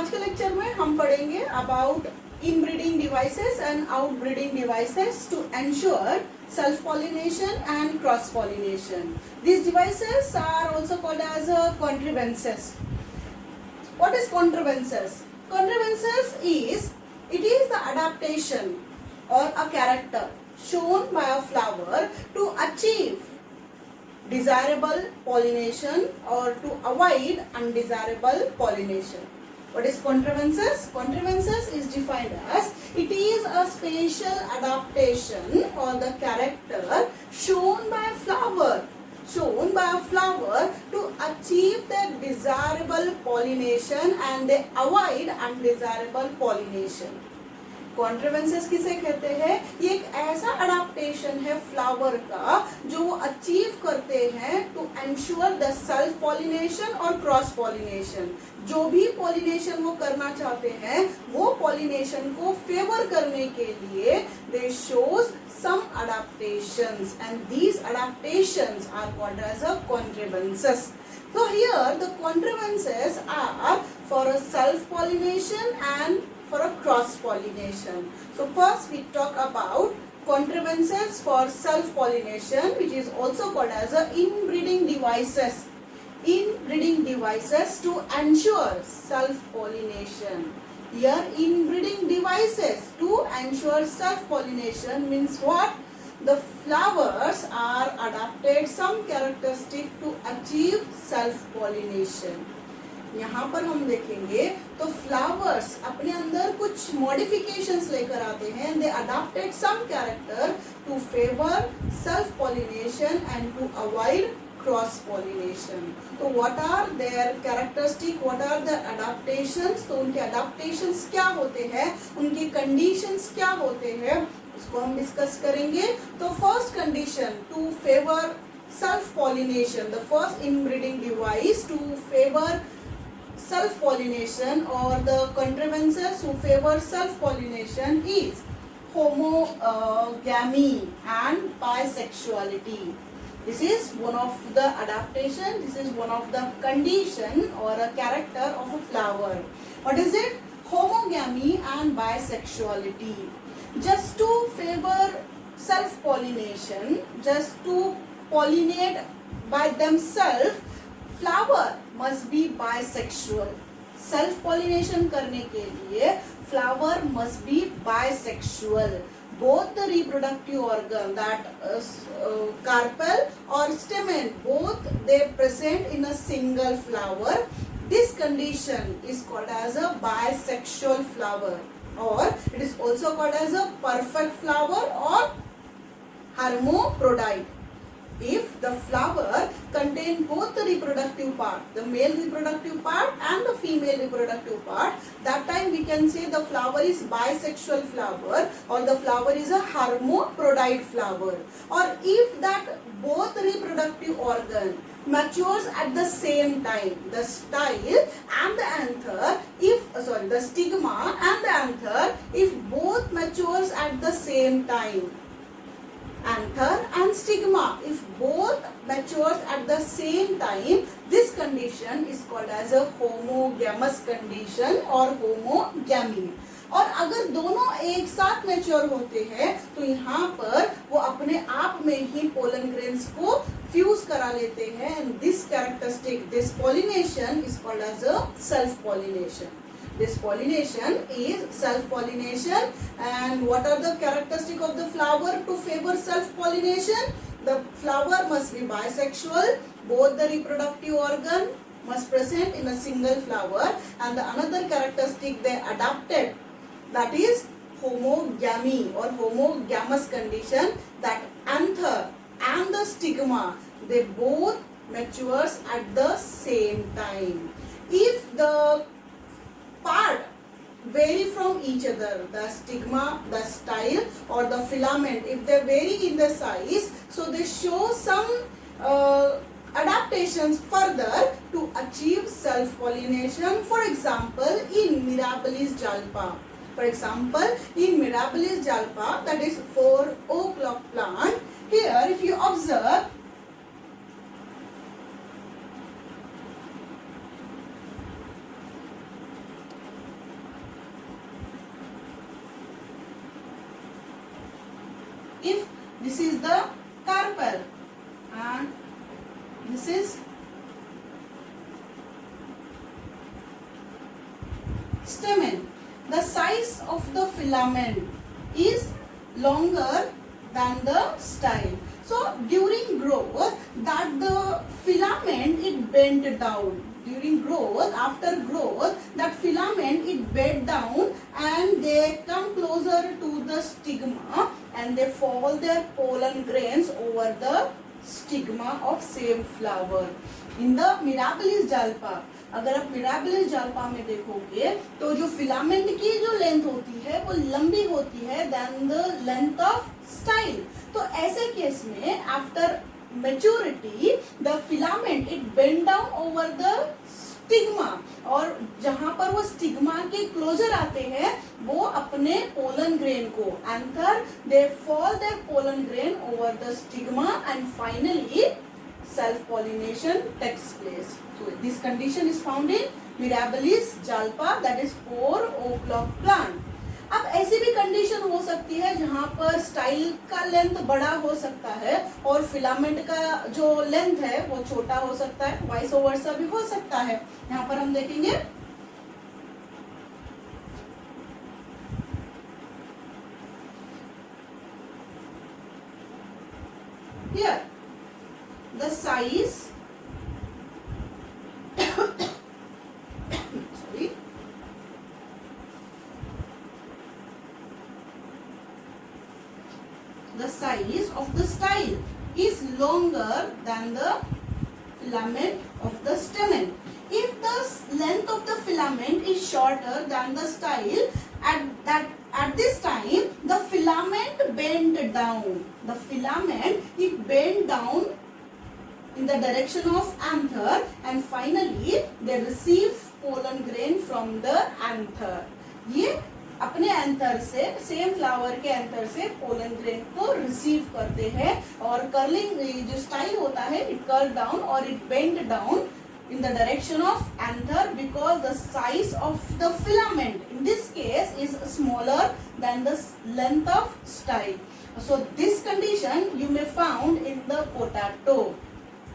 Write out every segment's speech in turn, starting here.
आज के लेक्चर में हम पढ़ेंगे about inbreeding devices and outbreeding devices to ensure self pollination and cross pollination. These devices are also called as contrivances. What is contrivances? Contrivances is the adaptation or a character shown by a flower to achieve desirable pollination or to avoid undesirable pollination. What is contrivances? Contrivances is defined as it is a special adaptation or the character shown by a flower to achieve the desirable pollination and they avoid undesirable pollination. कॉन्ट्रीवेंसेस किसे कहते हैं? ये एक ऐसा adaptation है flower का जो वो अचीव करते हैं to ensure the self pollination और क्रॉस पॉलिनेशन. जो भी पॉलिनेशन वो करना चाहते हैं वो पॉलिनेशन को फेवर करने के लिए दे shows some adaptations and these adaptations are called as a contrivances. So here the contrivances are for a self pollination and for a cross pollination. So first we talk about contrivances for self pollination, which is also called as a inbreeding devices. Inbreeding devices to ensure self pollination. Here inbreeding devices to ensure self pollination means what? The flowers are adapted some characteristic to achieve self pollination. यहाँ पर हम देखेंगे तो flowers अपने अंदर कुछ modifications लेकर आते हैं. They adopted some character to favour self pollination and to avoid cross pollination. तो what are their characteristic, what are the adaptations? तो उनके अडॉप्टेशंस क्या होते हैं, उनके कंडीशंस क्या होते हैं, उसको हम डिस्कस करेंगे. तो first condition to favour self pollination, the first inbreeding device to favour self pollination or the contrivances who favor self pollination is homogamy and bisexuality. This is one of the adaptation, this is one of the condition or a character of a flower. What is it? Homogamy and bisexuality. Just to favor self pollination, just to pollinate by themselves, flower must be bisexual. Self pollination करने के लिए flower must be bisexual. Both the reproductive organ that carpel और stamen both they present in a single flower. This condition is called as a bisexual flower or it is also called as a perfect flower or hermaphrodite. If the flower contain both the reproductive part, the male reproductive part and the female reproductive part, that time we can say the flower is bisexual flower or the flower is a hermaphrodite flower. Or if that both reproductive organ matures at the same time, the style and the anther, the stigma and the anther, if both matures at the same time, anther and stigma, if both matures at the same time, this condition is called as a homogamous condition or homogamy. और अगर दोनों एक साथ mature होते हैं तो यहाँ पर वो अपने आप में ही पोलन ग्रेन्स को फ्यूज करा लेते हैं and this characteristic, this pollination is called as a self pollination. This pollination is self pollination. And what are the characteristic of the flower to favor self pollination? The flower must be bisexual, both the reproductive organ must present in a single flower, and the another characteristic they adapted, that is homogamy or homogamous condition, that anther and the stigma they both matures at the same time. If the part vary from each other, the stigma, the style or the filament, if they vary in the size, so they show some adaptations further to achieve self pollination. For example, in Mirabilis jalpa, that is 4 o'clock plant, here if you observe, This is the carpel and this is stamen. The size of the filament is longer than the style. So during growth, that the filament it bent down. During growth, after growth, that filament it bent down and they come closer to the stigma and they fall their pollen grains over the stigma of same flower. In the Mirabilis jalpa, अगर आप mirabilis Jalpa में देखोगे तो जो filament की जो length होती है वो लंबी होती है than the length of style. तो ऐसे केस में after maturity the filament it bend down over the stigma और जहां पर वो स्टिग्मा के क्लोजर आते हैं वो अपने पोलन ग्रेन को anther they fall their pollen grain over the stigma and finally self-pollination takes place. So this condition is found in Mirabilis jalpa, that is 4 o'clock plant. अब ऐसी भी कंडीशन हो सकती है जहां पर स्टाइल का लेंथ बड़ा हो सकता है और फिलामेंट का जो लेंथ है वो छोटा हो सकता है, वाइस वर्सा भी हो सकता है. यहाँ पर हम देखेंगे here the size sorry the size of the style is longer than the filament of the stamen. If the length of the filament is shorter than the style, at this time the filament bend down. The filament it bend down in the direction of anther and finally they receive pollen grain from the anther. ये अपने anther से same flower के anther से pollen grain को receive करते हैं और curling जो स्टाइल होता है इट कर्ल डाउन और it bend down in the direction of anther because the size of the filament in this case is smaller than the length of style. So this condition you may found in the potato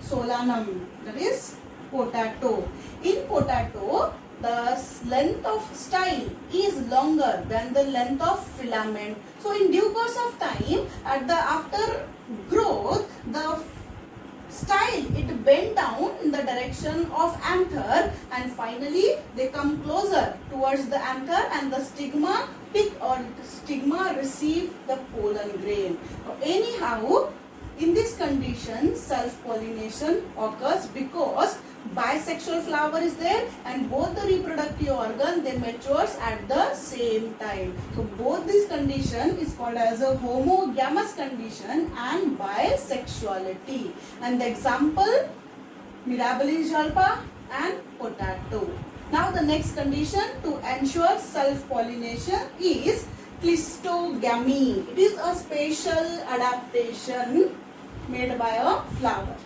solanum, that is potato. In potato the length of style is longer than the length of filament. So in due course of time after growth the style it bend down in the direction of anther and finally they come closer towards the anther and the stigma pick or stigma receive the pollen grain. Anyhow in this condition self pollination occurs because bisexual flower is there and both the reproductive organ they matures at the same time. So both this condition is called as a homogamous condition and bisexuality. And the example Mirabilis jalpa and potato. Now the next condition to ensure self pollination is clistogamy. It is a special adaptation made by a flower.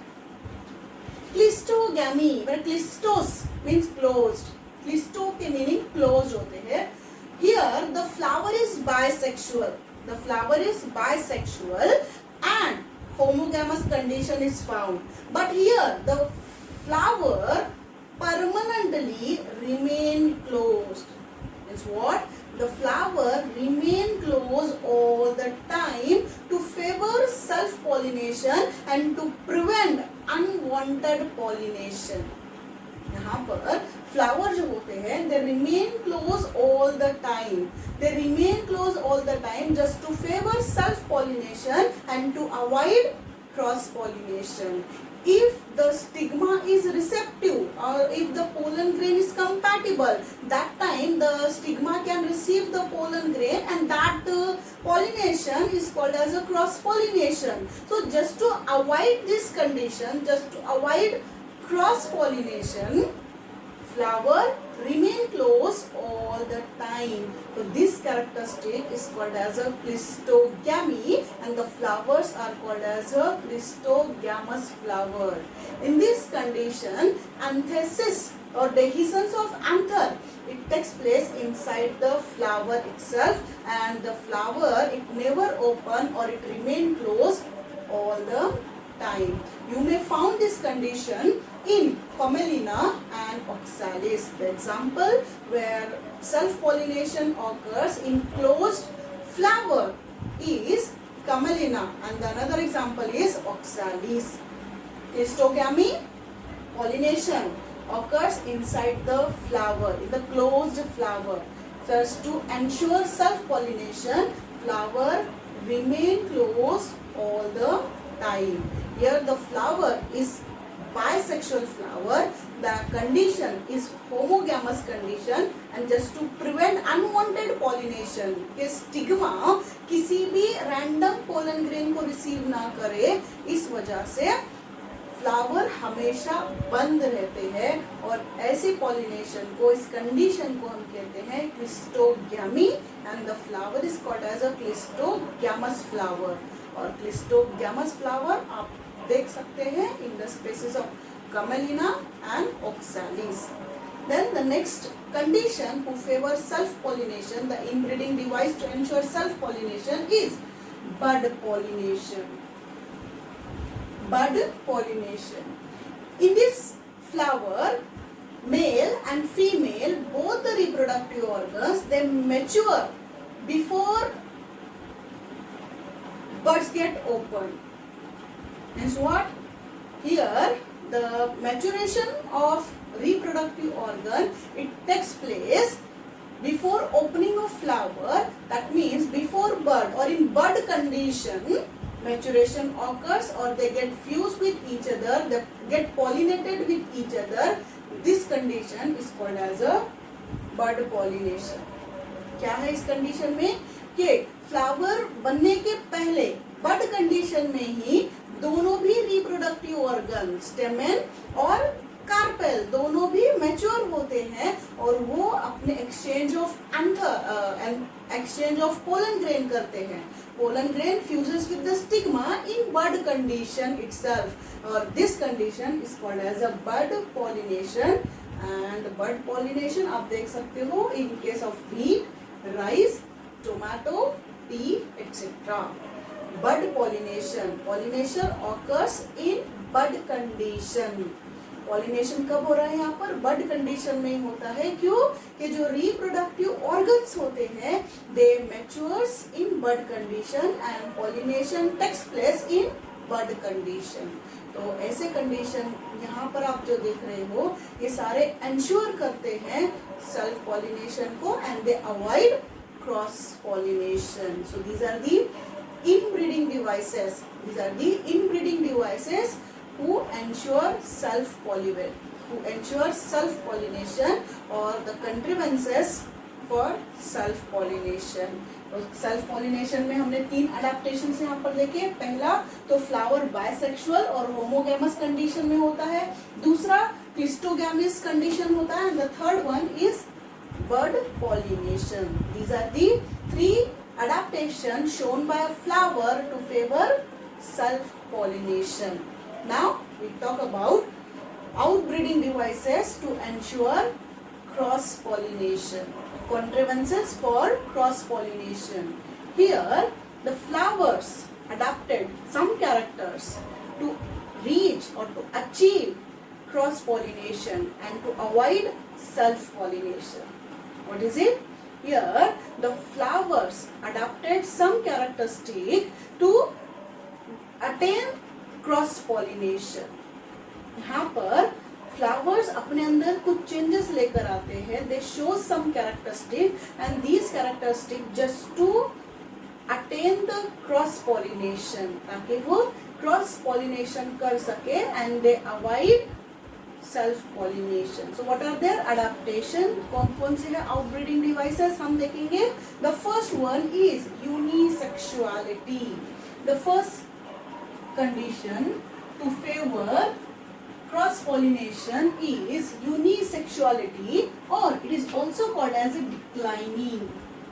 Clistogamy, where clistos means closed. Clisto के meaning closed होते हैं. Here the flower is bisexual. The flower is bisexual and homogamous condition is found. But here the flower permanently remain closed. It's what? The flower remain closed all the time to favor self-pollination and to prevent unwanted pollination. यहाँ पर flower जो होते हैं they remain close all the time. They remain close all the time just to favor self-pollination and to avoid cross-pollination. If the stigma is receptive or if the pollen grain is compatible, that time the stigma can receive the pollen grain and that pollination is called as a cross pollination. So just to avoid this condition, just to avoid cross pollination, flower remain closed all the time. So this characteristic is called as a cleistogamy, and the flowers are called as a cleistogamous flower. In this condition, anthesis or dehiscence of anther, it takes place inside the flower itself, and the flower, it never open or it remain closed all the time. You may found this condition in Commelina and Oxalis. The example where self-pollination occurs in closed flower is Commelina, and the another example is Oxalis. Cleistogamy, pollination occurs inside the flower, in the closed flower. Thus, to ensure self-pollination, flower remain closed all the time. Here the flower is bisexual flower. The condition is homogamous condition, and just to prevent unwanted pollination, के stigma किसी भी random pollen grain को receive ना करे, इस वजह से flower हमेशा बंद रहते हैं, और ऐसे पॉलिनेशन को, इस कंडीशन को हम कहते हैं cleistogamy, and the flower is called as a cleistogamous flower. और क्लिस्टोगैमस फ्लावर आप देख सकते हैं in the species of Commelina and Oxalis. Then the next condition who favors self-pollination, the inbreeding device to ensure self-pollination is bud pollination. Bud pollination. In this flower, male and female, both the reproductive organs, they mature before buds get opened. Means what? Here, the maturation of reproductive organ, it takes place before opening of flower. That means before bud, or in bud condition, maturation occurs, or they get fused with each other, they get pollinated with each other. This condition is called as a bud pollination. क्या है इस condition में कि flower बनने के पहले बड condition में ही दोनों भी रिप्रोडक्टिव ऑर्गन, स्टेमेन और कार्पेल, दोनों भी मैच्योर होते हैं, और वो अपने exchange of exchange of pollen grain करते हैं. Pollen grain fuses with the stigma in bud condition itself, और this condition is called as a bud pollination. And bud pollination आप देख सकते हो in case of wheat, rice, tomato, tea etcetera. Bud pollination. Pollination occurs in bud condition. Pollination कब हो रहा है यहाँ पर? Bud condition में ही होता है. क्यों? कि जो reproductive organs होते हैं, they matures in bud condition and pollination takes place in bud condition. तो ऐसे condition यहाँ पर आप जो देख रहे हो, ये सारे ensure करते हैं self pollination को, and they avoid cross pollination. So these are the inbreeding devices. These are the inbreeding devices who ensure self-pollination or the contrivances for self-pollination. तो self-pollination में हमने 3 adaptations यहाँ पर देखे. पहला तो flower bisexual और homogamous condition में होता है. दूसरा cleistogamous condition होता है, and the third one is bud pollination. These are the 3 adaptation shown by a flower to favor self-pollination. Now we talk about outbreeding devices to ensure cross-pollination. Contrivances for cross-pollination. Here the flowers adapted some characters to reach or to achieve cross-pollination and to avoid self-pollination. What is it? Here the flowers adapted some characteristic to attain cross pollination. यहाँ पर flowers अपने अंदर कुछ changes लेकर आते हैं. They show some characteristic, and these characteristic just to attain the cross pollination, ताकि वो cross pollination कर सके and they avoid self pollination. So what are their adaptation? कौन से है outbreeding devices हम देखेंगे. The first one is unisexuality. The first condition to favor cross pollination is unisexuality, or it is also called as a declining.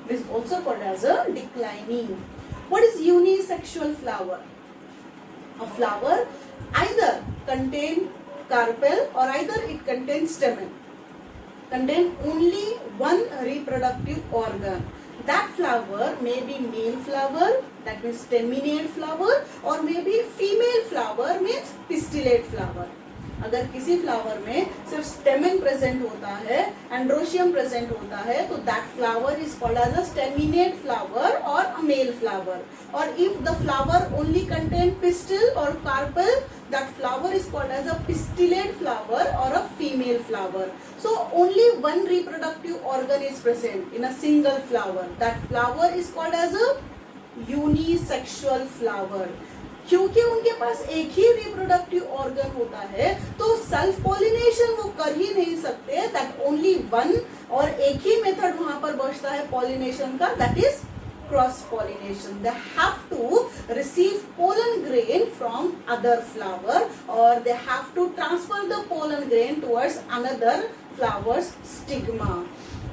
It is also called as a declining. What is unisexual flower? A flower either contain carpel or either it contains stamen, contain only one reproductive organ. That flower may be male flower, that means staminate flower, or may be female flower, means pistillate flower. अगर किसी flower में सिर्फ stamen present होता है, androecium present होता है, तो that flower is called as a staminate flower और अ मेल फ्लावर. और if the flower only contain pistil और carpel, that flower is called as a pistillate flower or a female flower. So only one reproductive organ is present in a single flower. That flower is called as a unisexual flower. क्योंकि उनके पास एक ही reproductive organ होता है, तो self pollination वो कर ही नहीं सकते. दैट ओनली वन, और एक ही मेथड वहां पर बचता है पॉलिनेशन का, that is cross pollination. They have to receive pollen grain from other flower, और they have to transfer the pollen grain towards another flower's stigma.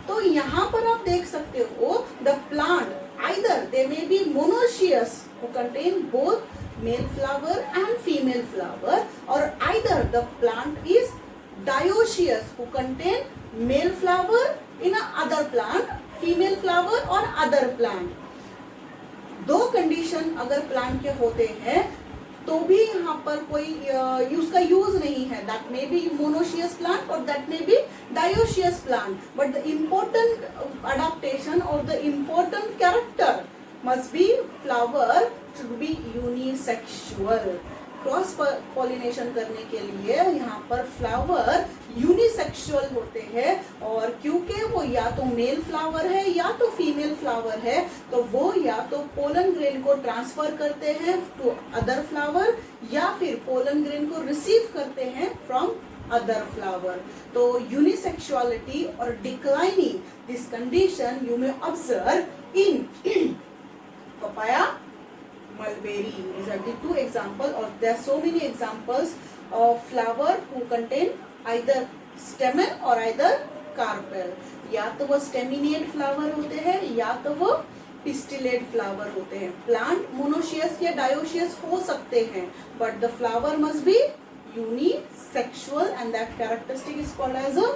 तो यहाँ पर आप देख सकते हो the plant either they may be monoecious who contain both male flower and female flower, or either the plant is dioecious who contain male flower in a other plant, female flower or other plant. दो condition अगर plant के होते हैं तो भी यहाँ पर कोई उसका यूज नहीं है. That may be monoecious plant और that may be dioecious plant, but the important adaptation और the important character must be flower should be unisexual. Cross pollination करने के लिए यहाँ पर फ्लावर यूनिसेक्सुअल होते हैं, और क्योंकि वो या तो मेल फ्लावर है या तो फीमेल फ्लावर है, तो वो या तो पोलन ग्रेन को ट्रांसफर करते हैं टू अदर फ्लावर, या फिर पोलन ग्रेन को रिसीव करते हैं फ्रॉम अदर फ्लावर. तो यूनिसेक्सुअलिटी और declining, this condition you may observe in papaya, mulberry. These are the two examples, or there are so many examples of flower who contain either stamen or either carpel. या तो वो staminate flower होते हैं या तो वो pistillate flower होते हैं. Plant monoecious या dioecious हो सकते हैं, but the flower must be unisexual, and that characteristic is called as a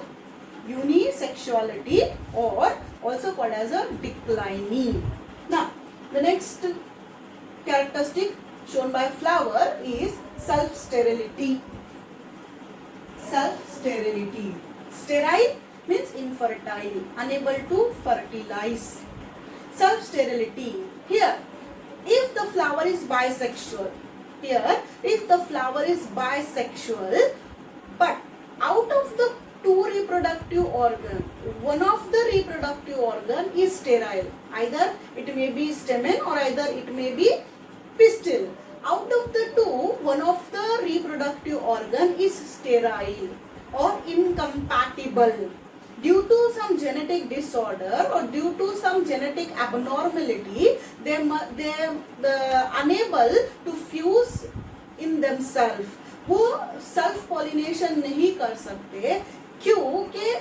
unisexuality, or also called as a declining. Now the next characteristic shown by flower is self-sterility. Self-sterility. Sterile means infertile, unable to fertilize. Self-sterility. Here, if the flower is bisexual, but out of the two reproductive organ, one of the reproductive organ is sterile. Either it may be stamen or either it may be pistil. Out of the two, one of the reproductive organ is sterile or incompatible due to some genetic disorder or due to some genetic abnormality. They unable to fuse in themselves. वो self pollination नहीं कर सकते क्योंकि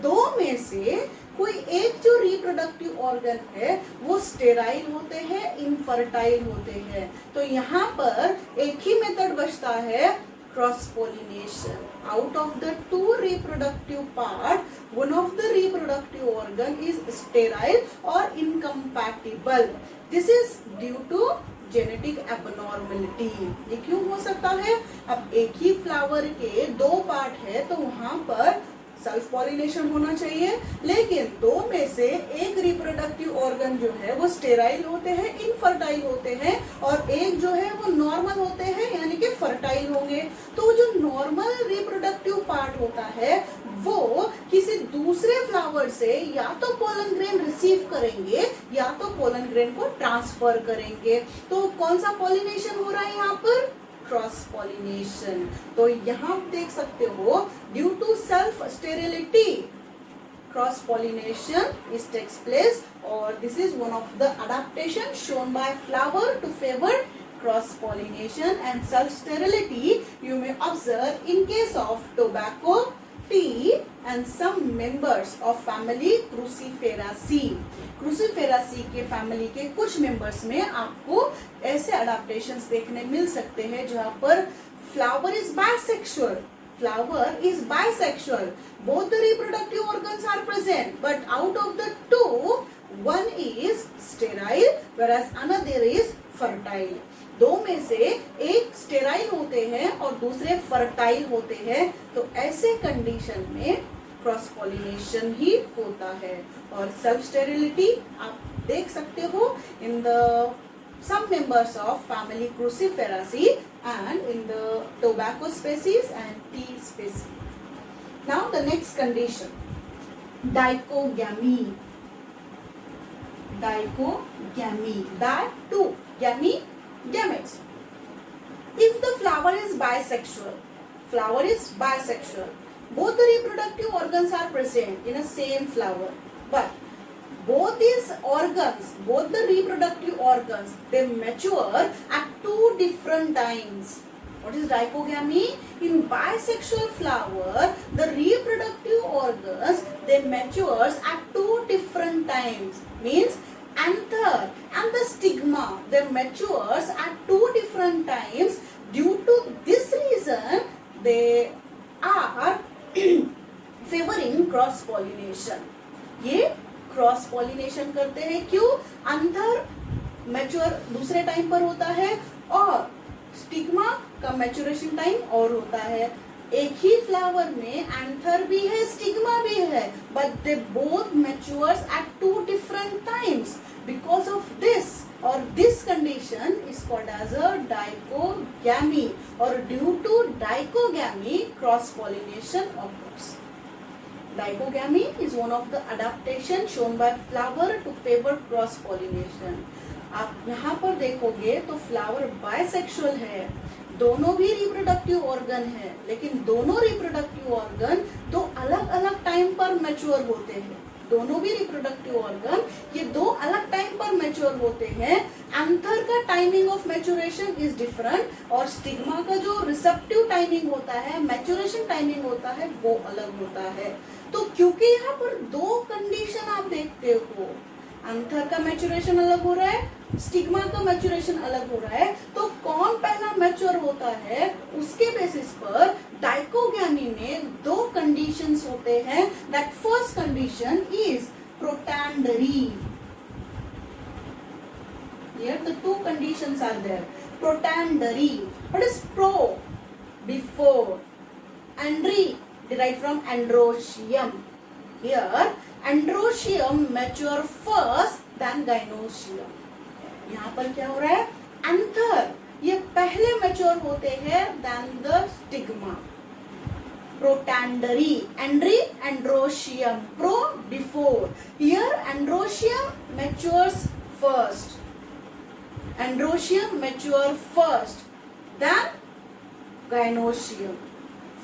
दो में से कोई एक जो रिप्रोडक्टिव ऑर्गन है वो स्टेराइल होते हैं, इनफर्टाइल होते हैं. तो यहाँ पर एक ही मेथड बचता है, cross pollination. Out of the two reproductive part, one of the reproductive organ is sterile और incompatible. This is due to genetic abnormality. ये क्यों हो सकता है? अब एक ही फ्लावर के दो पार्ट है तो वहां पर सेल्फ पॉलिनेशन होना चाहिए, लेकिन दो में से एक रिप्रोडक्टिव ऑर्गन जो है वो स्टेराइल होते हैं, इनफर्टाइल होते हैं, और एक जो है वो नॉर्मल होते हैं यानी कि फर्टाइल होंगे. तो जो नॉर्मल रिप्रोडक्टिव पार्ट होता है वो किसी दूसरे फ्लावर से या तो पोलन ग्रेन रिसीव करेंगे या तो पोलन ग्रेन को ट्रांसफर करेंगे. तो कौन सा पॉलिनेशन हो रहा है यहाँ पर? Cross pollination. तो यहाँ देख सकते हो, due to self sterility cross pollination is takes place, और this is one of the adaptation shown by flower to favour cross pollination and self sterility you may observe in case of tobacco, tea and some members of family Cruciferaceae. Cruciferaceae के family के कुछ members में आपको ऐसे adaptations देखने मिल सकते हैं जहां पर flower is bisexual. Flower is bisexual. Both the reproductive organs are present, but out of the two, one is sterile, whereas another is fertile. दो में से एक स्टेराइल होते हैं और दूसरे फर्टाइल होते हैं. तो ऐसे कंडीशन में क्रॉस पॉलिनेशन ही होता है. और सेल्फ स्टेरिलिटी आप देख सकते हो in the some members of family Cruciferaceae and in the tobacco species and tea species. Now the next condition, dichogamy. Dichogamy, that too, gamy, gametes. If the flower is bisexual, both the reproductive organs are present in a same flower, but both these organs, both the reproductive organs, they mature at two different times. What is dichogamy? In bisexual flower, the reproductive organs, they matures at two different times. Means anther and the stigma, they matures at two different times. Due to this reason, they are favoring cross pollination. ये cross pollination करते हैं. क्यों? अंधर mature दूसरे time पर होता है और stigma का मैच्योरेशन टाइम और होता है. एक ही फ्लावर में एंथर भी है, स्टिग्मा भी है, but they both matures at two different times. Because of this और this condition is called as a dichogamy, और due to dichogamy cross pollination occurs. Dichogamy is one of the adaptation shown by flower to favor cross pollination. आप यहाँ पर देखोगे तो flower bisexual है, दोनों भी रिप्रोडक्टिव ऑर्गन है, लेकिन दोनों रिप्रोडक्टिव ऑर्गन दो अलग अलग टाइम पर मैच्योर होते हैं. दोनों भी रिप्रोडक्टिव ऑर्गन ये दो अलग टाइम पर मैच्योर होते हैं. एंथर का timing of maturation is different और स्टिग्मा का जो रिसेप्टिव टाइमिंग होता है, मैच्योरेशन टाइमिंग होता है, वो अलग होता है. तो क्योंकि यहाँ पर दो कंडीशन आप देखते हो, एंथर का मैच्योरेशन अलग हो रहा है, स्टिग्मा का मैच्योरेशन अलग हो रहा है, तो कौन पहला मैच्योर होता है उसके बेसिस पर डाइकोगैमी में दो कंडीशंस होते हैं. That first condition is protandry. Here the two conditions are there. Protandry. What is pro? Before. Andry derived from androecium. Here androecium mature first than gynoecium. यहाँ पर क्या हो रहा है? एंथर ये पहले मैच्योर होते हैं than the stigma. Protandry. Andry, androecium. Pro, before. Here androecium matures first. Androecium mature first, then gynoecium.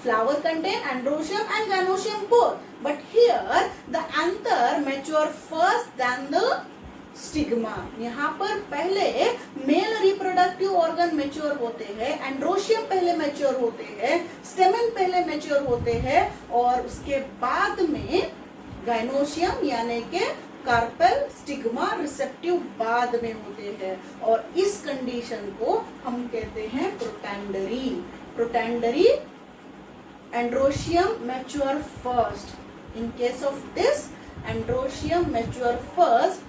Flower contain androecium and gynoecium both, but here the anther mature first than the stigma. यहाँ पर पहले male reproductive organ mature होते हैं, androecium पहले mature होते हैं, स्टेमन पहले mature होते हैं और उसके बाद में गाइनोशियम यानी के कार्पेल स्टिग्मा रिसेप्टिव बाद में होते हैं और इस कंडीशन को हम कहते हैं protandry. Protandry androecium mature first. In case of this, androecium mature first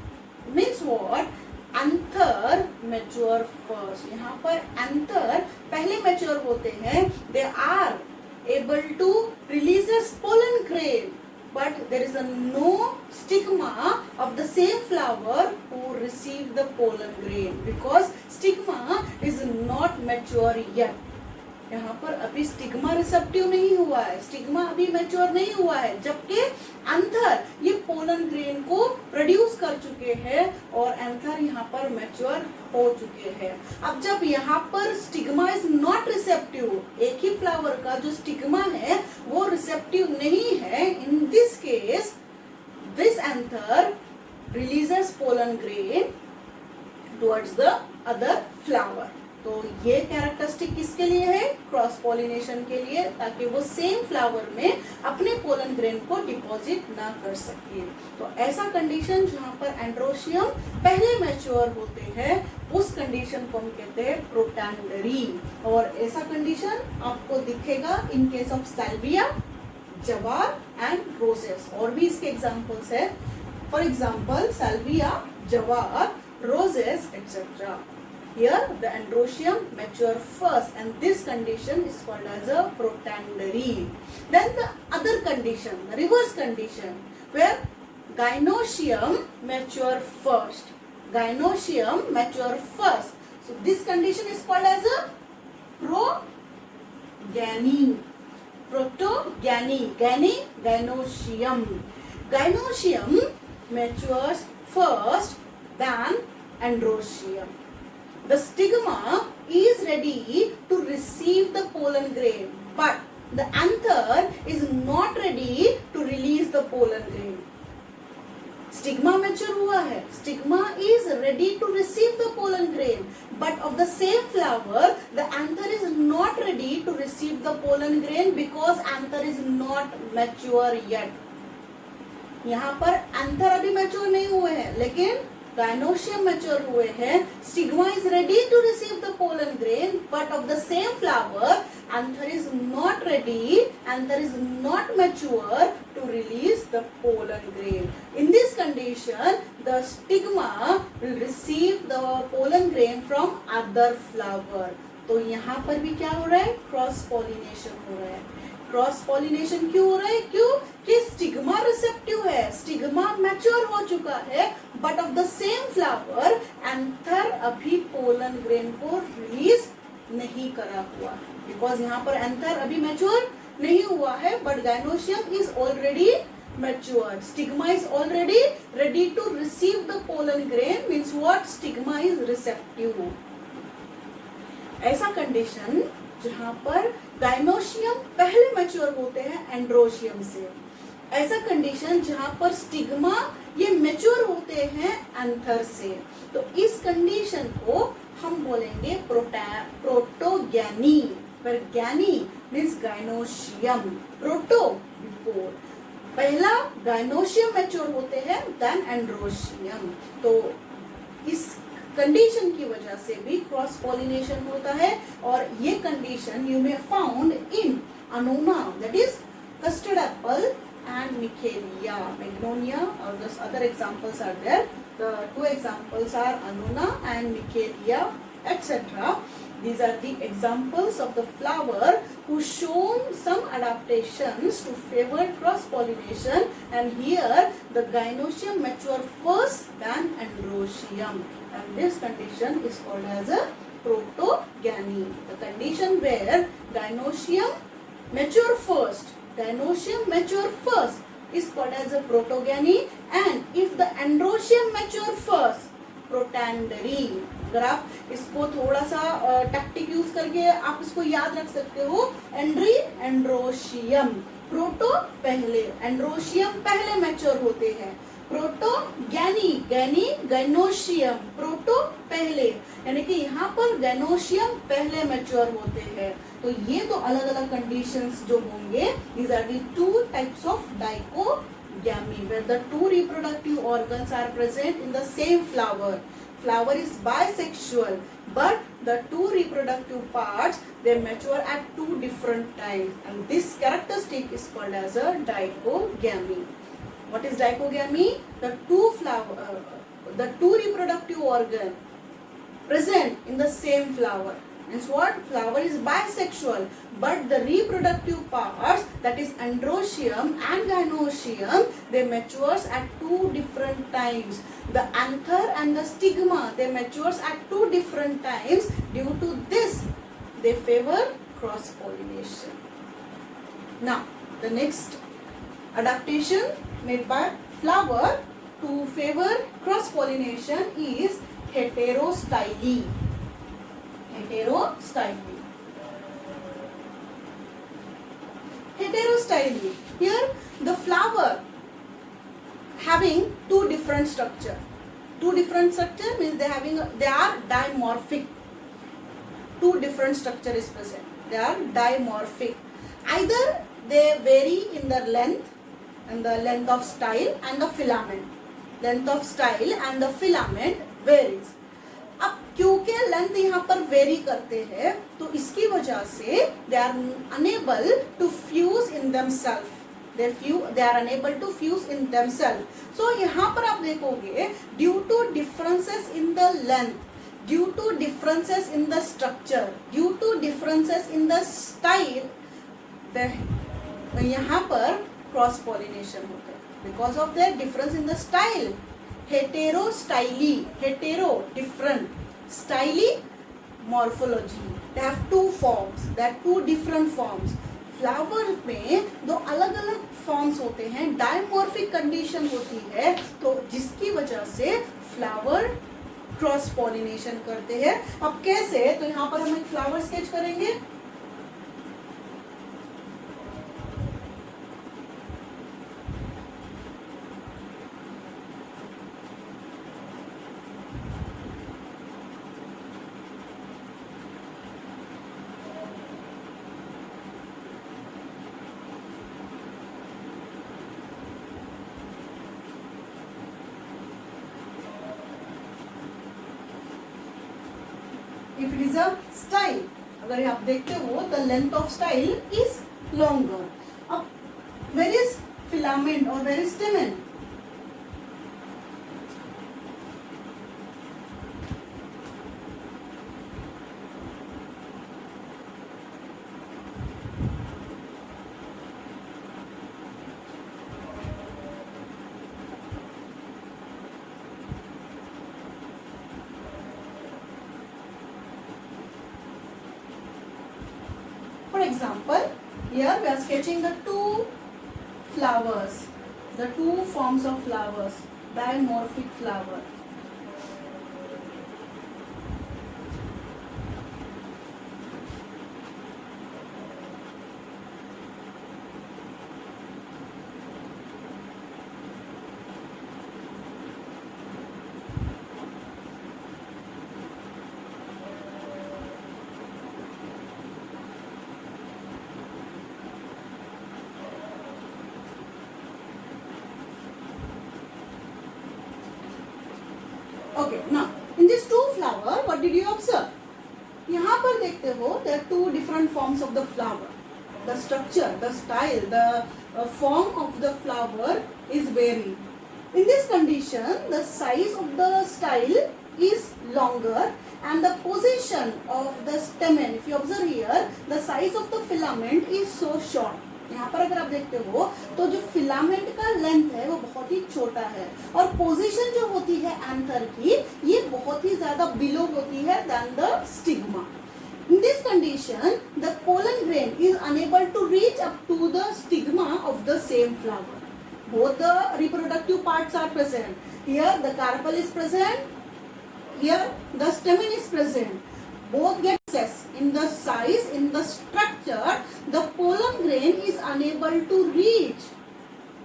means what? Anther mature first. यहाँ पर anther पहले mature होते हैं. They are able to release a pollen grain, but there is a no stigma of the same flower who receive the pollen grain because stigma is not mature yet. यहाँ पर अभी stigma receptive नहीं हुआ है, stigma अभी mature नहीं हुआ है, जबकि एंथर ये पोलन ग्रेन को प्रोड्यूस कर चुके हैं और एंथर यहाँ पर मैच्योर हो चुके हैं. अब जब यहाँ पर स्टिग्मा इज नॉट रिसेप्टिव, एक ही फ्लावर का जो स्टिग्मा है वो रिसेप्टिव नहीं है, in this case this anther releases pollen grain towards the other flower. ये कैरेक्टरिस्टिक किसके लिए है? क्रॉस पॉलिनेशन के लिए, ताकि वो सेम फ्लावर में अपने पोलन ग्रेन को डिपॉजिट ना कर सके। तो ऐसा कंडीशन जहाँ पर एंड्रोशियम पहले मैच्योर होते हैं, उस कंडीशन को हम कहते हैं प्रोटैंडरी। और ऐसा कंडीशन आपको दिखेगा इन केस ऑफ सैल्विया, जवार एंड रोजेस। और भी इसके एग्जांपल्स है, फॉर एग्जांपल सैल्विया, जवार, roses, etc. Here the androecium mature first and this condition is called as a protandry. Then the other condition, the reverse condition, where gynoecium mature first. Gynoecium mature first. So this condition is called as a progamy. Protogamy. Gany, gynoecium. Gynoecium matures first than androecium. The stigma is ready to receive the pollen grain, but the anther is not ready to release the pollen grain. Stigma mature हुआ है, stigma is ready to receive the pollen grain, but of the same flower, the anther is not ready to receive the pollen grain because anther is not mature yet. यहाँ पर anther अभी mature नहीं हुए हैं, लेकिन gynoecium mature हुए हैं. Stigma is ready to receive the pollen grain, but of the same flower anther is not ready, anther is not mature to release the pollen grain. In this condition, the stigma will receive the pollen grain from other flower. तो यहाँ पर भी क्या हो रहा है? Cross pollination हो रहा है. क्रॉस पॉलिनेशन क्यों हो रहा है? क्यों कि स्टिग्मा रिसेप्टिव है, स्टिग्मा मैच्योर हो चुका है, but of the same flower anther अभी पोलन ग्रेन को रिलीज नहीं करा हुआ, बिकॉज यहाँ पर एंथर अभी मैच्योर नहीं हुआ है, but gynoecium is already mature. Stigma is already ready to receive the pollen grain, means what? Stigma is receptive. ऐसा कंडीशन जहां पर gynoecium पहले मैच्योर होते हैं एंड्रोशियम से. ऐसा कंडीशन जहां पर स्टिग्मा ये मैच्योर होते हैं एंथर से. तो इस कंडीशन को हम बोलेंगे प्रोटोगैनी. पर गैनी मीन्स gynoecium, प्रोटो बिफोर. पहला gynoecium मैच्योर होते हैं देन एंड्रोशियम. तो इस कंडीशन की वजह से भी क्रॉस पॉलिनेशन होता है, और ये condition you may found in Annona, that is custard apple and Michelia, Magnolia, और the other examples are there. The two examples are Annona and Michelia, etc. These are the examples of the flower who shown some adaptations to favor cross pollination, and here the gynoecium mature first than androecium, and this condition is called as a protogamy. The condition where gynoecium mature first, gynoecium mature first is called as a protogamy, and if the androecium mature first, protandry. अगर आप इसको थोड़ा सा tactic use करके आप इसको याद रख सकते हो, एंड्री, एंड्रोशियम. प्रोटो पहले, एंड्रोशियम पहले मैच्योर होते हैं. प्रोटो गैनी, गैनी gynoecium, प्रोटो पहले, यानी कि यहाँ पर gynoecium पहले मैच्योर होते हैं. तो ये तो अलग अलग कंडीशंस जो होंगे, these are the two types of dichogamy, where the two reproductive organs are present in the same flower. Flower is bisexual, but the two reproductive parts, they mature at two different times, and this characteristic is called as a dichogamy. What is dichogamy? The two reproductive organ present in the same flower. Means what? Flower is bisexual, but the reproductive parts, that is androecium and gynoecium, they matures at two different times. The anther and the stigma, they matures at two different times. Due to this, they favor cross pollination. Now, the next adaptation made by flower to favor cross pollination is heterostyly. Heterostyly. Heterostyly. Here the flower having two different structure. Two different structure means they are dimorphic. two different structure is present. They are dimorphic. Either they vary in the length and the length of style and the filament. Length of style and the filament varies. अब क्योंकि length यहाँ पर very करते हैं तो इसकी वजह से they are unable to fuse in themself. they are unable to fuse in themselves. So यहाँ पर आप देखोगे due to differences in the length, due to differences in the structure, due to differences in the style, यहाँ पर cross pollination होता है because of their difference in the style. Heterostyly, hetero different, styly morphology. They have two forms, they have two different forms. Flower में दो अलग अलग forms होते हैं, डायमॉर्फिक कंडीशन होती है, तो जिसकी वजह से फ्लावर क्रॉस पॉलिनेशन करते हैं. अब कैसे, तो यहाँ पर हम एक फ्लावर स्केच करेंगे. If it is a style, अगर आप देखते हो the length of style is longer. अब where is filament or where is stamen? For example, here we are sketching the two flowers, the two forms of flowers, dimorphic flower. Okay, now in this two flower, what did you observe? यहाँ पर देखते हो there are two different forms of the flower. The structure, the style, the form of the flower is varying. In this condition, the size of the style is longer and the position of the stamen, if you observe here, the size of the filament is so short. यहाँ पर अगर आप देखते हो तो जो filament का length है वो बहुत ही छोटा है और पोजीशन जो होती है एंथर की ये बहुत ही ज्यादा बिलो होती है than the stigma. In this condition, the pollen grain is unable to reach up to the stigma of the same flower. Both the reproductive parts are present. Here the carpel is present. Here the stamen is present. Both get access in the size, in the structure. The pollen grain is unable to reach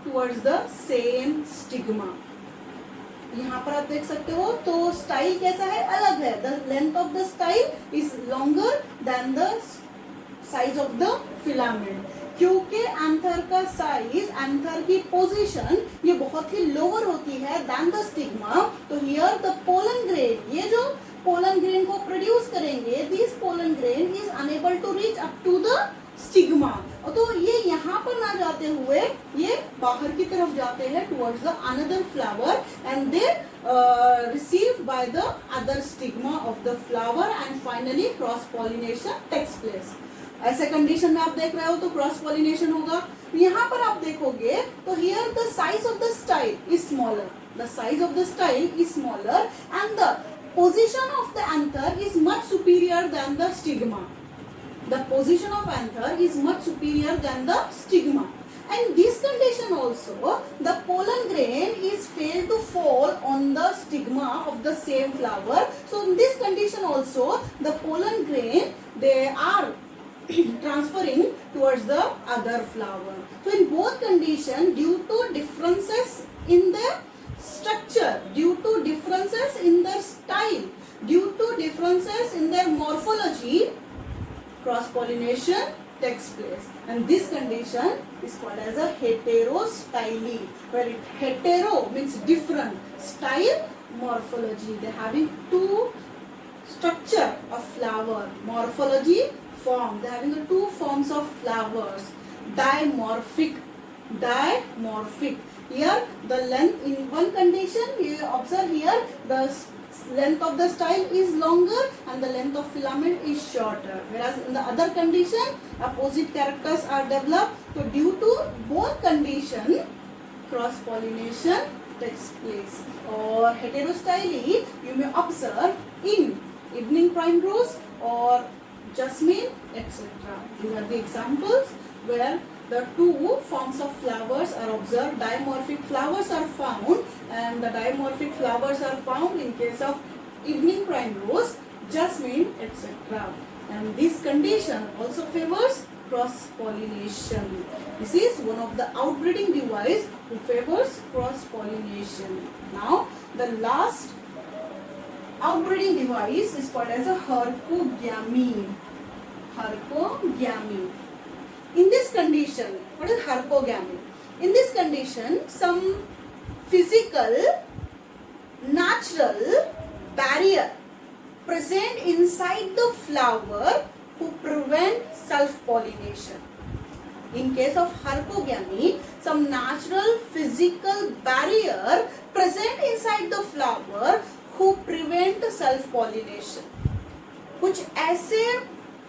towards the same stigma. यहाँ पर आप देख सकते हो तो style कैसा है, अलग है. The length of the style is longer than the size of the filament. क्योंकि एंथर का साइज, एंथर की पोजीशन ये बहुत ही लोअर होती है देन द स्टिग्मा. तो हियर द पोलन ग्रेन, ये जो पोलन ग्रेन को प्रोड्यूस करेंगे, this pollen grain is unable to reach up to the stigma. तो ये यहाँ पर ना जाते हुए ये बाहर की तरफ जाते हैं towards the another flower and they received by the other stigma of the flower and finally cross pollination takes place. ऐसे कंडीशन में आप देख रहे हो तो क्रॉस पॉलिनेशन होगा. यहाँ पर आप देखोगे तो here the size of the style is smaller, the size of the style is smaller and the position of the anther is much superior than the stigma. The position of anther is much superior than the stigma. And this condition also, the pollen grain is failed to fall on the stigma of the same flower. So in this condition also, the pollen grain, they are transferring towards the other flower. So in both conditions, due to differences in the structure, due to differences in the style, Due to differences in their morphology, cross pollination takes place, and this condition is called as a heterostyle, where hetero means different, style morphology. They are having two structure of flower, morphology, form. They are having the two forms of flowers, dimorphic. Here the length in one condition, you observe here the length of the style is longer and the length of filament is shorter, whereas in the other condition opposite characters are developed. So due to both condition, cross pollination takes place. Or heterostyle you may observe in evening primrose or jasmine, etc. These are the examples where the two forms of flowers are observed. Dimorphic flowers are found, and the dimorphic flowers are found in case of evening primrose, jasmine, etc. And this condition also favors cross pollination. This is one of the outbreeding device who favors cross pollination. Now the last outbreeding device is called as a hercogamy. Hercogamy. In this condition, what is hercogamy? In this condition, some physical, natural barrier present inside the flower who prevent self-pollination. In case of hercogamy, some natural physical barrier present inside the flower who prevent self-pollination. कुछ ऐसे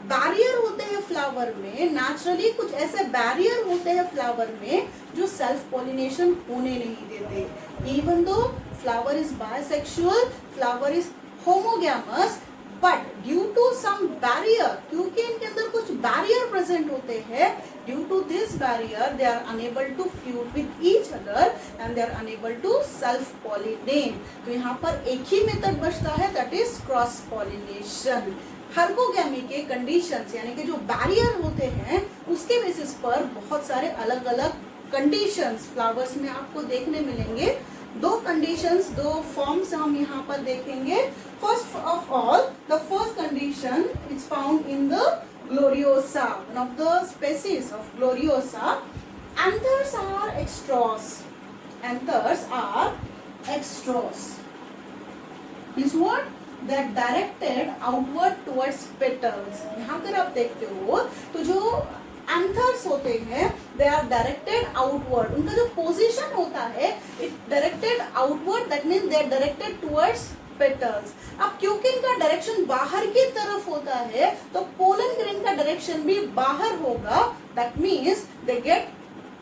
barrier होते हैं flower में, naturally कुछ ऐसे barrier होते हैं flower में जो सेल्फ पॉलिनेशन होने नहीं देते. Even though flower is bisexual, flower is homogamous, but due to some barrier, क्योंकि इनके अंदर कुछ बैरियर प्रेजेंट होते हैं, due to this barrier they are unable to fuse with each other and they are unable to self pollinate. तो यहाँ पर एक ही मेथड बचता है, that is cross pollination. Herkogamy के कंडीशंस यानी कि जो बैरियर होते हैं उसके बेसिस पर बहुत सारे अलग अलग कंडीशंस फ्लावर्स में आपको देखने मिलेंगे. दो कंडीशंस, दो फॉर्म्स हम यहाँ पर देखेंगे. First of all, the first condition is found in the Gloriosa, one of the species of Gloriosa. Anthers are extrorse. Anthers are extrorse means what? That directed outward towards petals. यहाँ पर आप देखते हो तो जो एंथर्स होते हैं they are directed outward. उनका जो पोजीशन होता है it directed outward, that means they are directed towards petals. अब क्योंकि इनका डायरेक्शन बाहर की तरफ होता है तो पोलन ग्रेन का डायरेक्शन भी बाहर होगा. That means they get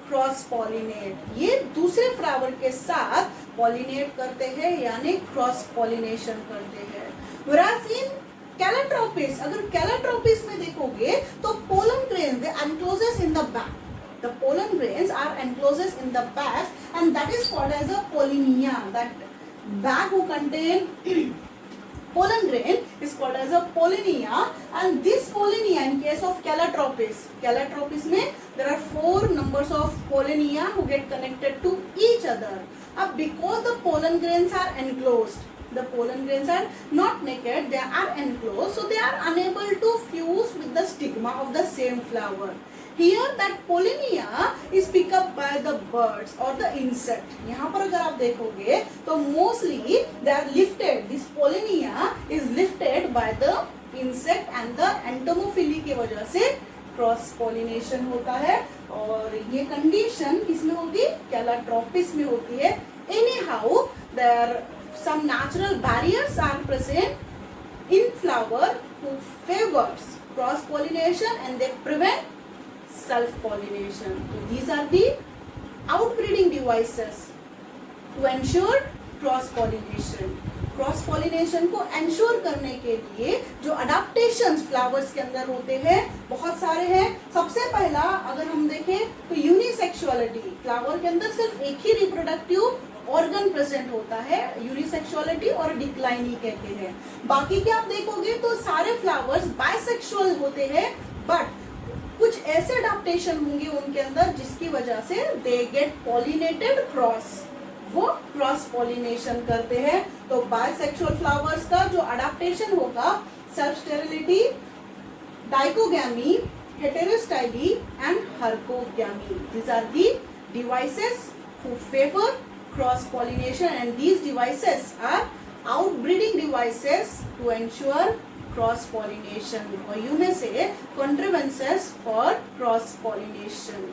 cross pollinate. ये दूसरे फ्लावर के साथ पॉलिनेट करते हैं यानी क्रॉस पॉलिनेशन करते हैं. Whereas in Calotropis, अगर Calotropis में देखोगे तो pollen grains they encloses in the back. The pollen grains are encloses in the back and that is called as a pollinia. That bag who contain pollen grain is called as a pollinia, and this pollinia in case of Calotropis में there are 4 numbers of pollinia who get connected to each other. अब because the pollen grains are enclosed, the pollen grains are not naked, they are enclosed, so they are unable to fuse with the stigma of the same flower. Here that pollinia is picked up by the birds or the insect. यहाँ पर अगर आप देखोगे तो mostly they are lifted. This pollinia is lifted by the insect and the entomophily की वजह से cross pollination होता है. और ये कंडीशन किसमें होगी? कैलोट्रोपिस में होती है. Anyhow, there some natural barriers are present in flower who favors cross pollination and they prevent self pollination. So these are the outbreeding devices to ensure cross pollination. Cross pollination को ensure करने के लिए जो adaptations flowers के अंदर होते हैं बहुत सारे हैं. सबसे पहला अगर हम देखें तो यूनिसेक्सुअलिटी. फ्लावर के अंदर सिर्फ एक ही रिप्रोडक्टिव ऑर्गन प्रेजेंट होता है, यूनिसेक्सुअलिटी और डिक्लाइनी कहते हैं. बाकी के आप देखोगे तो सारे फ्लावर्स बायसेक्सुअल होते हैं, बट कुछ ऐसे अडाप्टेशन होंगे उनके अंदर जिसकी वजह से दे गेट पॉलिनेटेड क्रॉस. वो क्रॉस पॉलिनेशन करते हैं। तो बायसेक्सुअल फ्लावर्स का जो अडेप्टेशन होगा, self sterility, dichogamy, heterostyly and herkogamy, these are the devices who favor cross pollination, and these devices are outbreeding devices to ensure cross pollination, or you may say contrivances for cross pollination.